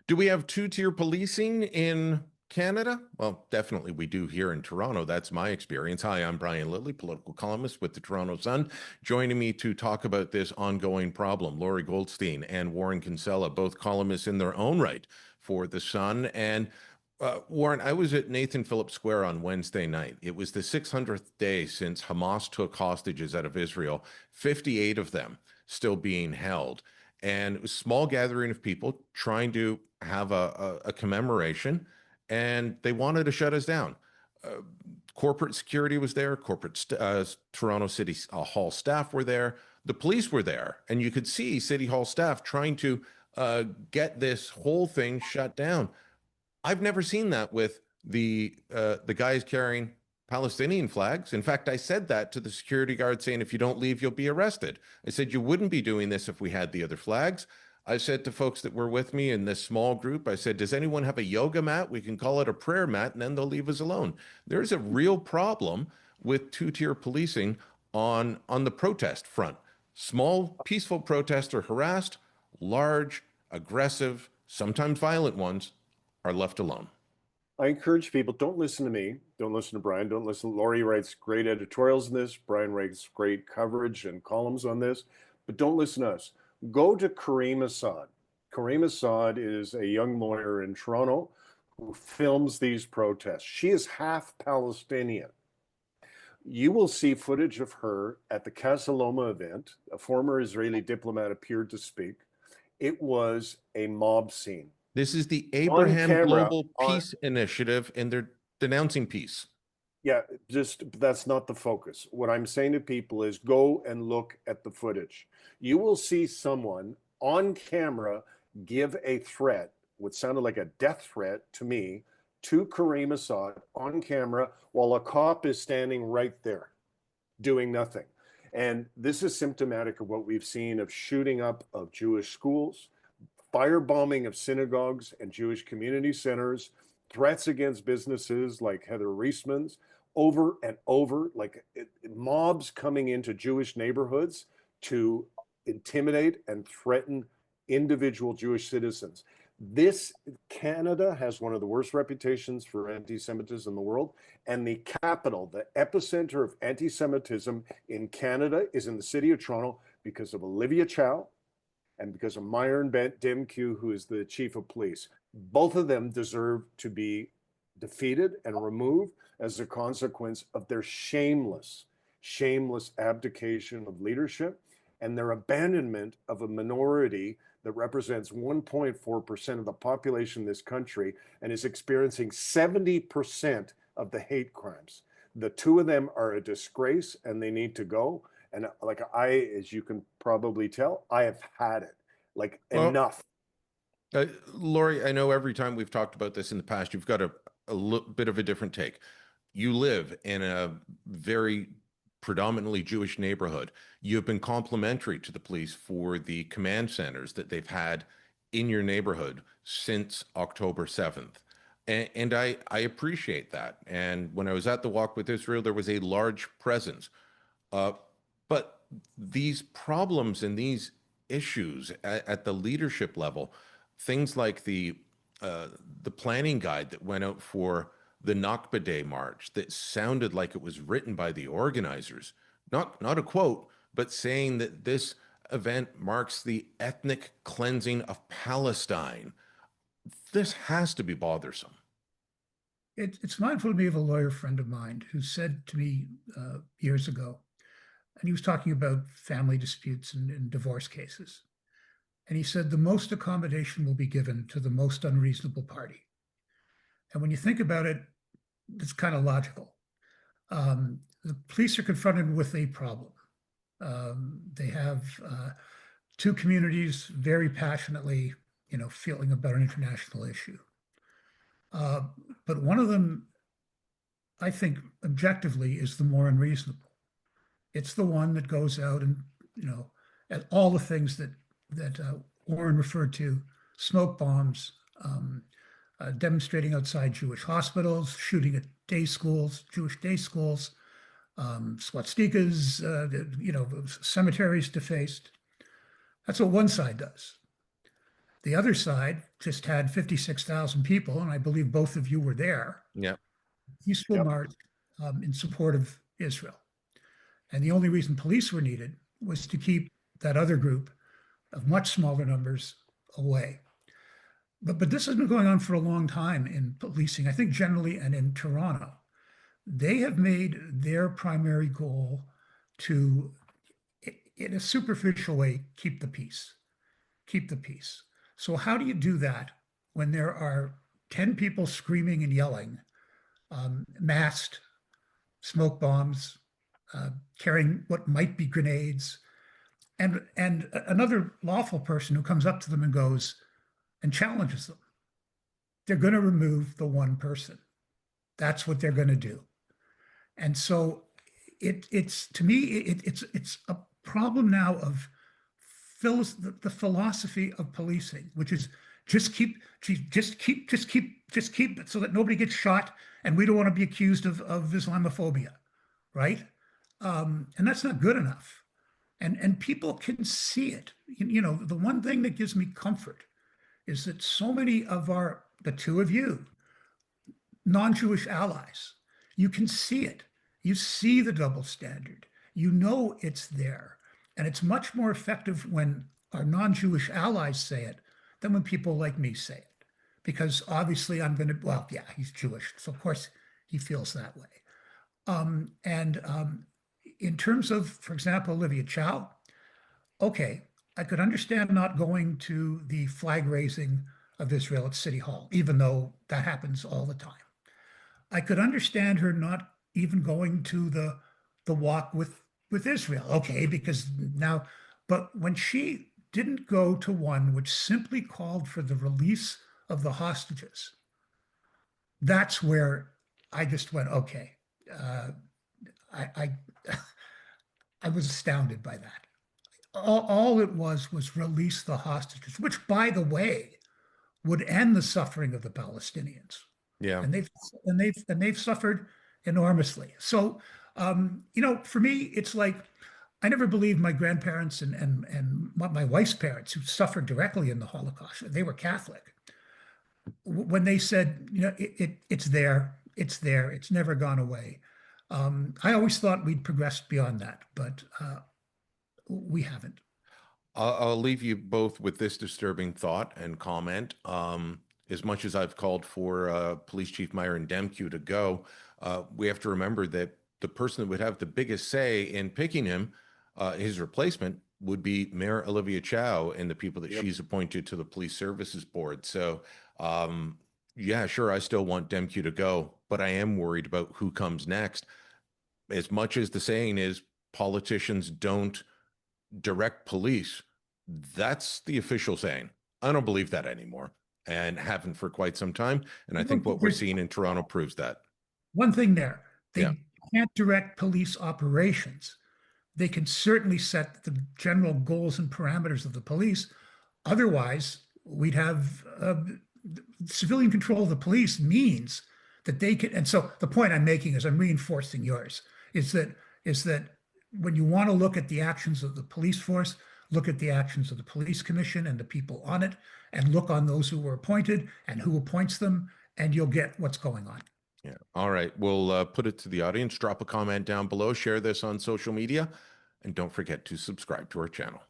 Do we have two-tier policing in Canada? Well, definitely we do here in Toronto. That's my experience. Hi, I'm Brian Lilley, political columnist with the Toronto Sun. Joining me to talk about this ongoing problem, Lorrie Goldstein and Warren Kinsella, both columnists in their own right for the Sun. And Warren, I was at Nathan Phillips Square on Wednesday night. It was the 600th day since Hamas took hostages out of Israel, 58 of them still being held. And it was a small gathering of people trying to have a commemoration, and they wanted to shut us down. Uh, Corporate security was there, Toronto City Hall staff were there, the police were there, and you could see City Hall staff trying to get this whole thing shut down. I've never seen that with the guys carrying Palestinian flags. In fact, I said that to the security guard, saying, if you don't leave, you'll be arrested. I said, you wouldn't be doing this if we had the other flags. I said to folks that were with me in this small group, I said, does anyone have a yoga mat? We can call it a prayer mat, and then they'll leave us alone. There's a real problem with two-tier policing on the protest front. Small, peaceful protests are harassed. Large, aggressive, sometimes violent ones are left alone. I encourage people, don't listen to me. Don't listen to Brian. Don't listen. Lorrie writes great editorials on this. Brian writes great coverage and columns on this. But don't listen to us. Go to Kareem Assad. Kareem Assad is a young lawyer in Toronto who films these protests. She is half Palestinian. You will see footage of her at the Casa Loma event. A former Israeli diplomat appeared to speak. It was a mob scene. This is the Abraham Global Peace Initiative, and they're denouncing peace. Yeah, just that's not the focus. What I'm saying to people is go and look at the footage. You will see someone on camera give a threat, what sounded like a death threat to me, to Kareem Assad on camera while a cop is standing right there doing nothing. And this is symptomatic of what we've seen of shooting up of Jewish schools, firebombing of synagogues and Jewish community centers, threats against businesses like Heather Reisman's, over and over, like mobs coming into Jewish neighborhoods to intimidate and threaten individual Jewish citizens. Canada has one of the worst reputations for anti-Semitism in the world, and the capital, the epicenter of anti-Semitism in Canada is in the city of Toronto because of Olivia Chow and because of Myron Demkiw, who is the chief of police. Both of them deserve to be defeated and removed as a consequence of their shameless abdication of leadership and their abandonment of a minority that represents 1.4% of the population in this country and is experiencing 70% of the hate crimes. The two of them are a disgrace and they need to go. And as you can probably tell, I have had it. Enough. Lorrie, I know every time we've talked about this in the past, you've got a bit of a different take. You live in a very predominantly Jewish neighborhood. You've been complimentary to the police for the command centers that they've had in your neighborhood since October 7th. And I appreciate that. And when I was at the Walk with Israel, there was a large presence. But these problems and these issues at the leadership level, things like the planning guide that went out for the Nakba Day march that sounded like it was written by the organizers, not a quote, but saying that this event marks the ethnic cleansing of Palestine. This has to be bothersome. It's mindful to me of a lawyer friend of mine who said to me years ago, and he was talking about family disputes and divorce cases. And he said, the most accommodation will be given to the most unreasonable party. And when you think about it, it's kind of logical. The police are confronted with a problem. They have two communities very passionately, feeling about an international issue. But one of them, I think, objectively, is the more unreasonable. It's the one that goes out and, at all the things that Warren referred to, smoke bombs, demonstrating outside Jewish hospitals, shooting at day schools, Jewish day schools, swastikas, cemeteries defaced. That's what one side does. The other side just had 56,000 people, and I believe both of you were there, Yeah. peaceful Yep. march in support of Israel. And the only reason police were needed was to keep that other group of much smaller numbers away. But this has been going on for a long time in policing, I think generally, and in Toronto. They have made their primary goal to, in a superficial way, keep the peace. Keep the peace. So how do you do that when there are 10 people screaming and yelling, masked, smoke bombs, carrying what might be grenades, and another lawful person who comes up to them and goes and challenges them? They're going to remove the one person. That's what they're going to do. And so it's to me it's a problem now of the philosophy of policing, which is just keep it so that nobody gets shot, and we don't want to be accused of Islamophobia, right? And that's not good enough. And people can see it. You know, the one thing that gives me comfort is that so many of the two of you, non-Jewish allies, you can see it. You see the double standard. You know it's there. And it's much more effective when our non-Jewish allies say it than when people like me say it. Because obviously I'm going to, well, yeah, he's Jewish. So of course he feels that way. In terms of, for example, Olivia Chow, okay, I could understand not going to the flag raising of Israel at City Hall, even though that happens all the time. I could understand her not even going to the walk with Israel, okay, because now, but when she didn't go to one which simply called for the release of the hostages, that's where I just went, okay. I I was astounded by that. All it was release the hostages, which, by the way, would end the suffering of the Palestinians. Yeah. And they've suffered enormously. So, you know, for me, it's like I never believed my grandparents and my wife's parents, who suffered directly in the Holocaust. They were Catholic. When they said, you know, it's there, it's never gone away. I always thought we'd progressed beyond that, but we haven't. I'll leave you both with this disturbing thought and comment. As much as I've called for Police Chief Myron Demke to go, we have to remember that the person that would have the biggest say in picking him, his replacement, would be Mayor Olivia Chow and the people that she's appointed to the Police Services Board. So, yeah, sure, I still want Demke to go, but I am worried about who comes next. As much as the saying is politicians don't direct police, that's the official saying. I don't believe that anymore, and haven't for quite some time. And I think what we're seeing in Toronto proves that. One thing there, Yeah. they can't direct police operations. They can certainly set the general goals and parameters of the police. Otherwise, we'd have civilian control of the police means that they can. And so the point I'm making is, I'm reinforcing yours, is that when you want to look at the actions of the police force, look at the actions of the police commission and the people on it, and look on those who were appointed and who appoints them, and you'll get what's going on. Yeah. All right. We'll put it to the audience. Drop a comment down below, share this on social media, and don't forget to subscribe to our channel.